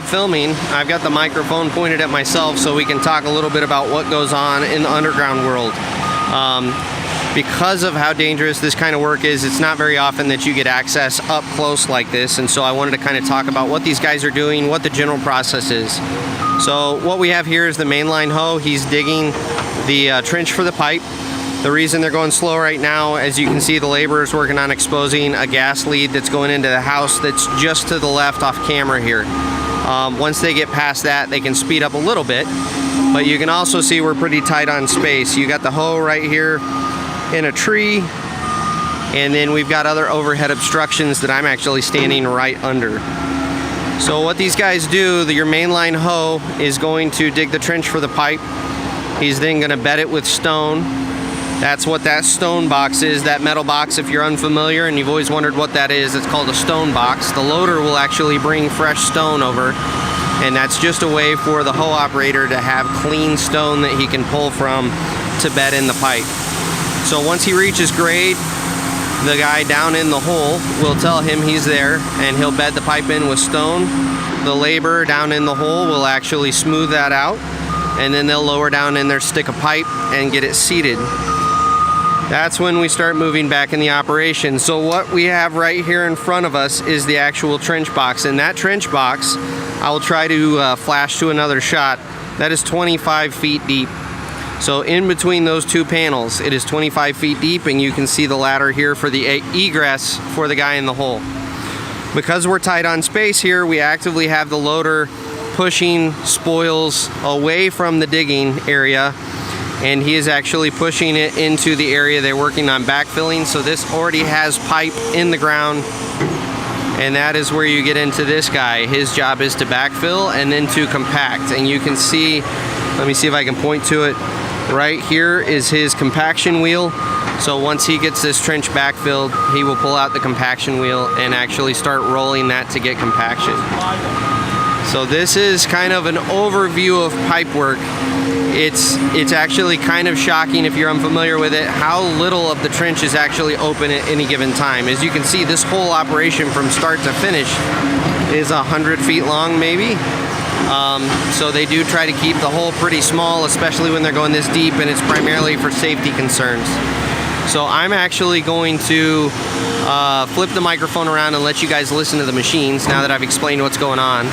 Filming, I've got the microphone pointed at myself so we can talk a little bit about what goes on in the underground world. Because of how dangerous this kind of work is, it's not very often that you get access up close like this, and so I wanted to kind of talk about what these guys are doing, what the general process is. So what we have here is the mainline hoe. He's digging the trench for the pipe. The reason they're going slow right now, as you can see, the laborers working on exposing a gas lead that's going into the house that's just to the left off camera here. Once they get past that, they can speed up a little bit, but you can also see we're pretty tight on space. You got the hoe right here in a tree, and then we've got other overhead obstructions that I'm actually standing right under. So what these guys do, your mainline hoe is going to dig the trench for the pipe. He's then going to bed it with stone. That's what that stone box is, that metal box. If you're unfamiliar and you've always wondered what that is, it's called a stone box. The loader will actually bring fresh stone over, and that's just a way for the hoe operator to have clean stone that he can pull from to bed in the pipe. So once he reaches grade, the guy down in the hole will tell him he's there, and he'll bed the pipe in with stone. The laborer down in the hole will actually smooth that out, and then they'll lower down in their stick of pipe and get it seated. That's when we start moving back in the operation. So what we have right here in front of us is the actual trench box. And that trench box, I will try to flash to another shot, that is 25 feet deep. So in between those two panels, it is 25 feet deep, and you can see the ladder here for the egress for the guy in the hole. Because we're tight on space here, we actively have the loader pushing spoils away from the digging area, and he is actually pushing it into the area they're working on backfilling. So this already has pipe in the ground, and that is where you get into this guy. His job is to backfill and then to compact. And you can see, let me see if I can point to it, right here is his compaction wheel. So once he gets this trench backfilled, he will pull out the compaction wheel and actually start rolling that to get compaction. So this is kind of an overview of pipe work. It's actually kind of shocking if you're unfamiliar with it, how little of the trench is actually open at any given time. As you can see, this whole operation from start to finish is 100 feet long maybe. So they do try to keep the hole pretty small, especially when they're going this deep, and it's primarily for safety concerns. So I'm actually going to flip the microphone around and let you guys listen to the machines now that I've explained what's going on.